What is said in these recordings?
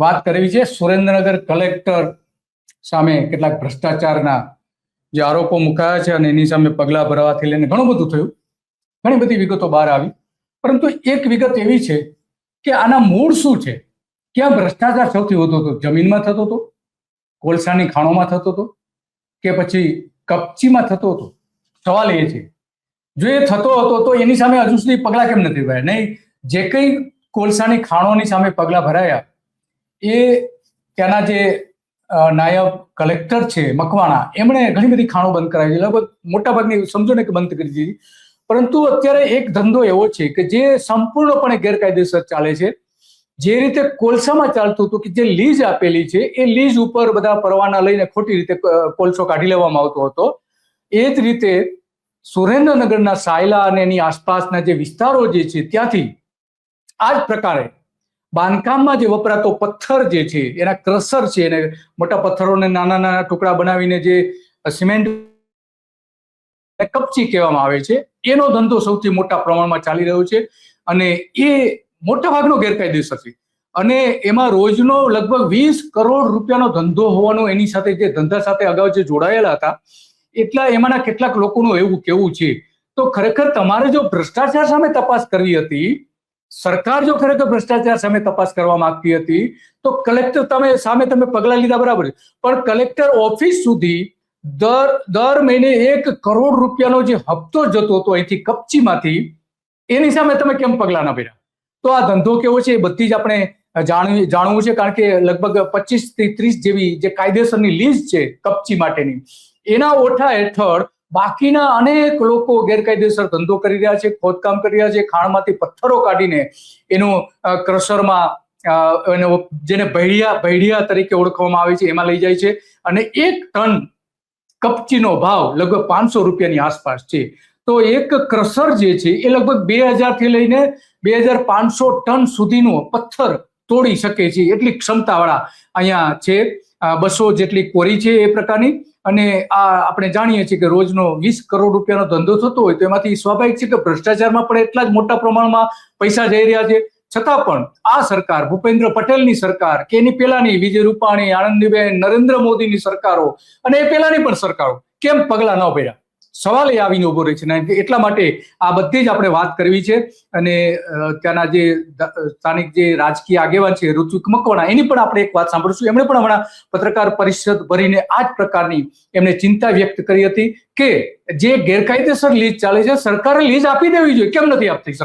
વાત કરવી છે સુરેન્દ્રનગર કલેક્ટર સામે કેટલાક ભ્રષ્ટાચારના જે આરોપો મુકાયા છે અને એની સામે પગલા ભરવાથી લઈને ઘણું બધું થયું, ઘણી બધી વિગતો બહાર આવી. પરંતુ એક વિગત એવી છે કે આના મૂળ શું છે, ક્યાં ભ્રષ્ટાચાર સૌથી વધુ હતો? જમીનમાં થતો હતો, કોલસાની ખાણોમાં થતો હતો કે પછી કપચીમાં થતો હતો? સવાલ એ છે, જો એ થતો હતો તો એની સામે હજુ સુધી પગલા કેમ નથી ભરાયા? નહીં, જે કંઈ કોલસાની ખાણોની સામે પગલા ભરાયા એ ત્યાંના જે નાયબ કલેક્ટર છે મકવાણા, એમણે ઘણી બધી ખાણો બંધ કરાવી દીધી, લગભગ મોટાભાગની સમજો ને કે બંધ કરી દીધી. પરંતુ અત્યારે એક ધંધો એવો છે કે જે સંપૂર્ણપણે ગેરકાયદેસર ચાલે છે. જે રીતે કોલસામાં ચાલતું હતું કે જે લીઝ આપેલી છે એ લીઝ ઉપર બધા પરવાના લઈને ખોટી રીતે કોલસો કાઢી લેવામાં આવતો હતો, એ જ રીતે સુરેન્દ્રનગરના સાયલા અને એની આસપાસના જે વિસ્તારો જે છે ત્યાંથી આ જ પ્રકારે બાંધકામમાં જે વપરાતો પથ્થર જે છે એના ક્રશર છે, એને મોટા પથ્થરોને નાના નાના ટુકડા બનાવીને જે સિમેન્ટ કપચી કહેવામાં આવે છે, એનો ધંધો સૌથી મોટા પ્રમાણમાં ચાલી રહ્યો છે અને એ મોટા ભાગનો ગેરકાયદેસર છે. અને એમાં રોજનો લગભગ 20 કરોડ રૂપિયાનો ધંધો હોવાનો એની સાથે જે ધંધા સાથે અગાઉ જે જોડાયેલા હતા એટલા એમાંના કેટલાક લોકોનું એવું કેવું છે. તો ખરેખર તમારે જો ભ્રષ્ટાચાર સામે તપાસ કરવી હતી, સરકાર જો ખરેખર ભ્રષ્ટાચાર સામે તપાસ કરવા માંગતી હતી તો કલેક્ટર સામે તમે પગલા લીધા બરાબર છે, પણ કલેક્ટર ઓફિસ સુધી દર મહિને 1 કરોડ રૂપિયાનો જે હપ્તો જતો હતો અહીંથી કપચીમાંથી, એની સામે તમે કેમ પગલા ના ભર્યા? તો આ ધંધો કેવો છે એ બધી જ આપણે જાણવું છે, કારણ કે લગભગ 25 થી 30 જેવી જે કાયદેસરની લીઝ છે કપચી માટેની, એના ઓઠા હેઠળ બાકીના અનેક લોકો ગેરકાયદેસર ધંધો કરી રહ્યા છે, ખોદકામ કરી રહ્યા છે, ખાણમાંથી પથ્થરો કાઢીને એનું ક્રશરમાં જેને ભૈડિયા તરીકે ઓળખવામાં આવે છે એમાં લઈ જાય છે અને 1 ટન કપચીનો ભાવ લગભગ 500 રૂપિયાની આસપાસ છે. તો એક ક્રશર જે છે એ લગભગ 2000 થી લઈને 2500 ટન સુધીનો પથ્થર તોડી શકે છે એટલી ક્ષમતાવાળા અહીંયા છે. 200 જેટલી કોરી છે એ પ્રકારની. અને આ આપણે જાણીએ છીએ કે રોજનો 20 કરોડ રૂપિયાનો ધંધો થતો હોય તો એમાંથી સ્વાભાવિક છે કે ભ્રષ્ટાચારમાં પણ એટલા જ મોટા પ્રમાણમાં પૈસા જઈ રહ્યા છે. છતાં પણ આ સરકાર, ભૂપેન્દ્ર પટેલની સરકાર કે એની પહેલાની વિજય રૂપાણી, આનંદીબેન, નરેન્દ્ર મોદીની સરકારો અને એ પહેલાની પણ સરકારો કેમ પગલા ન ભર્યા? સવાલ એ આવીને ઉભો રહે છે ને એટલા માટે આ બધી જ આપણે વાત કરવી છે. અને ત્યાંના જે સ્થાનિક જે રાજકીય આગેવાન છે ઋત્વિક મકવાણા, એની પણ આપણે એક વાત સાંભળીશું. એમણે પણ હમણાં પત્રકાર પરિષદ ભરીને આ જ પ્રકારની એમણે ચિંતા વ્યક્ત કરી હતી કે જે ગેરકાયદેસર લીઝ ચાલે છે સરકારે લીઝ આપી દેવી જોઈએ, કેમ નથી આપતી?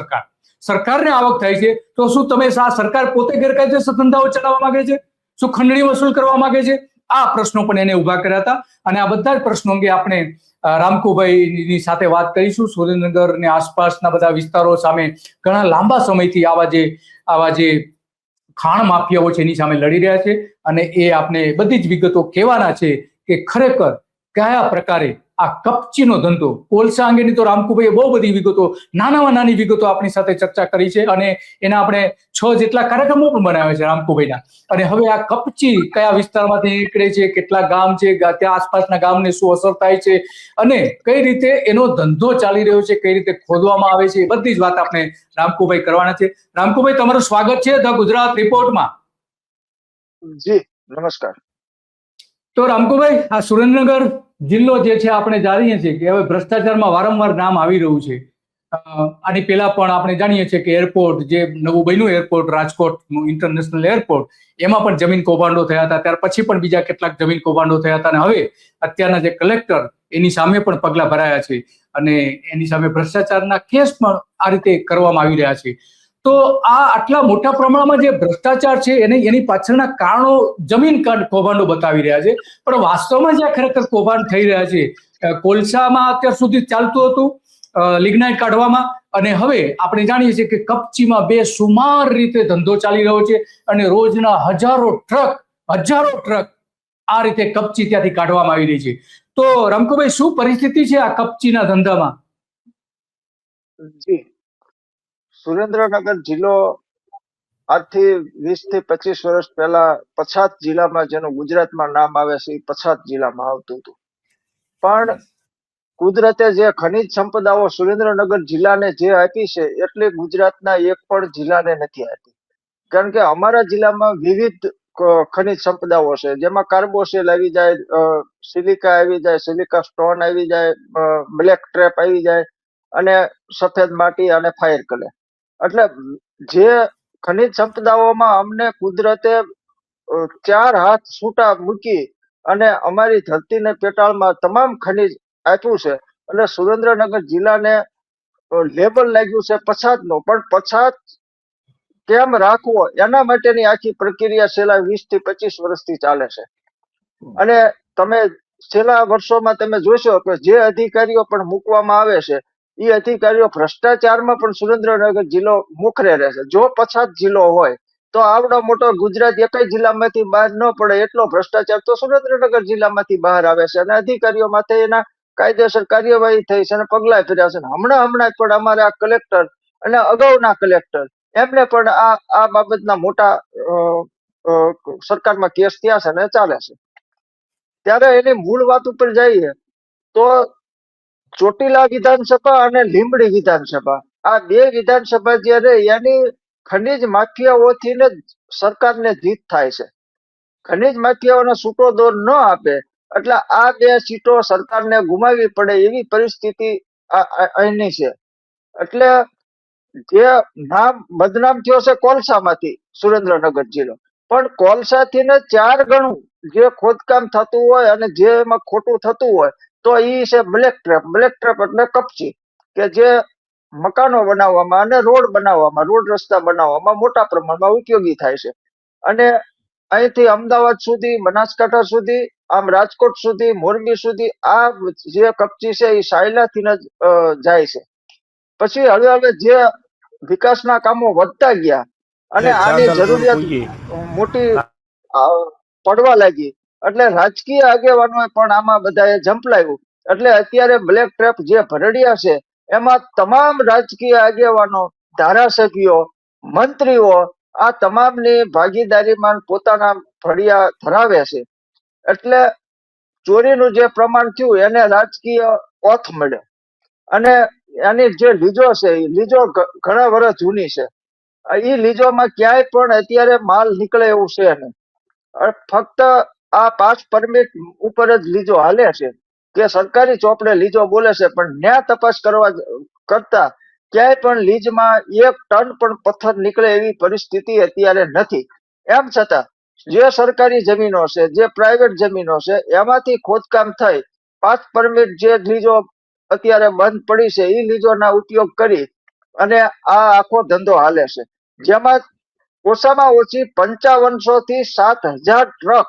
સરકારને આવક થાય છે તો શું તમે આ સરકાર પોતે ગેરકાયદેસર ધંધાઓ ચલાવવા માંગે છે? શું ખંડણી વસૂલ કરવા માંગે છે? આ પ્રશ્નો પણ એને ઉભા કર્યા હતા અને આ બધા જ પ્રશ્નો અંગે આપણે રામકુભાઈની સાથે વાત કરીશું. સુરેન્દ્રનગર અને આસપાસના બધા વિસ્તારો સામે ઘણા લાંબા સમયથી આવા જે ખાણ માફિયાઓ છે એની સામે લડી રહ્યા છે અને એ આપણે બધી જ વિગતો કહેવાના છે કે ખરેખર કયા પ્રકારે આ કપચીનો ધંધો, કોલસા અંગેની તો રામકુભાઈએ બહુ બધી વિગતો, નાનામાં નાની વિગતો આપણી સાથે ચર્ચા કરી છે અને એના આપણે 6 જેટલા કાર્યક્રમો પણ બનાવ્યા છે રામકુભાઈના. અને હવે આ કપચી કયા વિસ્તારમાંથી નીકળે છે, કેટલા ગામ છે, ત્યાં આસપાસના ગામને શું અસર થાય છે અને કઈ રીતે એનો ધંધો ચાલી રહ્યો છે, કઈ રીતે ખોદવામાં આવે છે, એ બધી જ વાત આપણે રામકુભાઈ કરવાના છે. રામકુભાઈ, તમારું સ્વાગત છે ધ ગુજરાત રિપોર્ટમાં. જી નમસ્કાર. તો રામકુભાઈ, આ સુરેન્દ્રનગર જિલ્લો જે છે આપણે જાણીએ છીએ કે હવે ભ્રષ્ટાચારમાં વારંવાર નામ આવી રહ્યું છે. આની પહેલા પણ આપણે જાણીએ છીએ કે એરપોર્ટ, જે નવું બન્યું એરપોર્ટ, રાજકોટનું ઇન્ટરનેશનલ એરપોર્ટ, એમાં પણ જમીન કૌભાંડો થયા હતા. ત્યાર પછી પણ બીજા કેટલાક જમીન કૌભાંડો થયા હતા અને હવે અત્યારના જે કલેક્ટર, એની સામે પણ પગલા ભરાયા છે અને એની સામે ભ્રષ્ટાચારના કેસ પણ આ રીતે કરવામાં આવી રહ્યા છે. તો આ આટલા મોટા પ્રમાણમાં જે ભ્રષ્ટાચાર છે એની પાછળના કારણો જમીન કૌભાંડો બતાવી રહ્યા છે, પણ વાસ્તવમાં જ્યાં ખરેખર કૌભાંડ થઈ રહ્યા છે, કોલસામાં અત્યાર સુધી ચાલતું હતું, લિગ્નાઇટ કાઢવામાં, અને હવે આપણે જાણીએ છીએ કે કપચીમાં બેસુમાર રીતે ધંધો ચાલી રહ્યો છે અને રોજના હજારો ટ્રક આ રીતે કપચી ત્યાંથી કાઢવામાં આવી રહી છે. તો રામકુભાઈ, શું પરિસ્થિતિ છે આ કપચીના ધંધામાં? જી, સુરેન્દ્રનગર જિલ્લો આજથી 20 થી 25 વર્ષ પહેલા પછાત જિલ્લામાં, જેનું ગુજરાતમાં નામ આવે છે, પછાત જિલ્લામાં આવતું હતું. પણ કુદરતે જે ખનિજ સંપદાઓ સુરેન્દ્રનગર જિલ્લાને જે આપી છે એટલે ગુજરાતના એક પણ જિલ્લાને નથી આપી. કારણ કે અમારા જિલ્લામાં વિવિધ ખનિજ સંપદાઓ છે, જેમાં કાર્બોસિલ આવી જાય, સિલિકા આવી જાય, સિલિકા સ્ટોન આવી જાય, બ્લેક ટ્રેપ આવી જાય, અને સફેદ માટી અને ફાયર ક્લે. એટલે જે ખનિજ સંપદાઓમાં અમને કુદરતે 4 હાથ છૂટા મૂકી અને અમારી ધરતીને પેટાળમાં તમામ ખનિજ આપ્યું છે. એટલે સુરેન્દ્રનગર જિલ્લાને લેબલ લાગ્યું છે પછાતનું, પણ પછાત કેમ રાખવો એના માટેની આખી પ્રક્રિયા છેલ્લા 20 થી 25 વર્ષથી ચાલે છે. અને તમે છેલ્લા વર્ષોમાં તમે જોશો કે જે અધિકારીઓ પણ મૂકવામાં આવે છે એ અધિકારીઓ ભ્રષ્ટાચારમાં પણ સુરેન્દ્રનગર જિલ્લો મોખરે રહે છે. જો પછાત જિલ્લો હોય તો આવડો મોટો ગુજરાત એકેય જિલ્લામાંથી બહાર ન પડે એટલો ભ્રષ્ટાચાર તો સુરેન્દ્રનગર જિલ્લામાંથી બહાર આવે છે, અને અધિકારીઓ માથે એના કાયદેસર કાર્યવાહી થઈ છે અને પગલાં ભર્યા છે. હમણાં પણ અમારા કલેક્ટર અને અગાઉના કલેક્ટર એમને પણ આ બાબતના મોટા સરકારમાં કેસ થયા છે અને ચાલે છે. ત્યારે એની મૂળ વાત ઉપર જઈએ તો ચોટીલા વિધાનસભા અને લીંબડી વિધાનસભા, આ 2 વિધાનસભા જે રહી એની ખનિજ માફિયાઓથી જ સરકારને જીત થાય છે. ખનિજ માફિયાઓને છૂટો દોર ન આપે એટલે આ 2 સીટો સરકારને ગુમાવવી પડે એવી પરિસ્થિતિ અહીંની છે. એટલે જે બદનામ થયો છે કોલસામાંથી સુરેન્દ્રનગર જિલ્લો, પણ કોલસાથી ને 4 ગણું જે ખોદકામ થતું હોય અને જે એમાં ખોટું થતું હોય તો ઈ છે બ્લેક ટ્રેપ. બ્લેક ટ્રેપ એટલે કપચી, કે જે મકાનો બનાવવામાં અને રોડ બનાવવામાં, રોડ રસ્તા બનાવવામાં મોટા પ્રમાણમાં ઉપયોગી થાય છે. અને અહીંથી અમદાવાદ સુધી, બનાસકાંઠા સુધી, આમ રાજકોટ સુધી, મોરબી સુધી આ જે કપચી છે એ સાયલાથી જ જાય છે. પછી હવે જે વિકાસના કામો વધતા ગયા અને આની જરૂરિયાત મોટી પડવા લાગી એટલે રાજકીય આગેવાનોએ પણ આમાં બધાએ ઝંપલાવ્યું. એટલે અત્યારે બ્લેક ટ્રેપ જે ભરડિયા છે એમાં તમામ રાજકીય આગેવાનો, ધારાસભ્યો, મંત્રીઓ આ તમામની ભાગીદારીમાં પોતાના ભડિયા ધરાવે છે. એટલે ચોરીનું જે પ્રમાણ થયું એને રાજકીય ઓથ મળ્યો. અને એની જે લીજો છે એ લીજો ઘણા વર્ષ જૂની છે. એ લીજોમાં ક્યાંય પણ અત્યારે માલ નીકળે એવું છે નહીં. ફક્ત આ પાસ પરમિટ ઉપર જ લીજો હાલે છે, કે સરકારી ચોપડે લીજો બોલે છે, પણ ન્યા તપાસ કરતા ક્યાંય પણ લીજમાં 1 ટન પણ પથ્થર નીકળે એવી પરિસ્થિતિ અત્યારે નથી. એમ છતાં જે સરકારી જમીનો છે, જે પ્રાઇવેટ જમીનો છે એમાંથી ખોદકામ થઈ પાસ પરમિટ જે લીજો અત્યારે બંધ પડી છે એ લીજોના ઉપયોગ કરી અને આ આખો ધંધો હાલે છે, જેમાં ઓછામાં ઓછી 5500 થી 7000 ટ્રક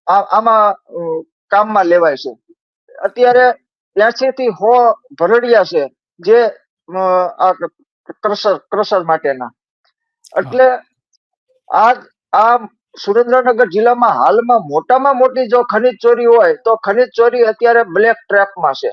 આમાં કામમાં લેવાય છે. અત્યારે 80 થી 100 ભરડિયા છે જે આ ક્રશર માટેના. એટલે આ સુરેન્દ્રનગર જિલ્લામાં હાલમાં મોટામાં મોટી જો ખનિજ ચોરી હોય તો ખનિજ ચોરી અત્યારે બ્લેક ટ્રેપમાં છે.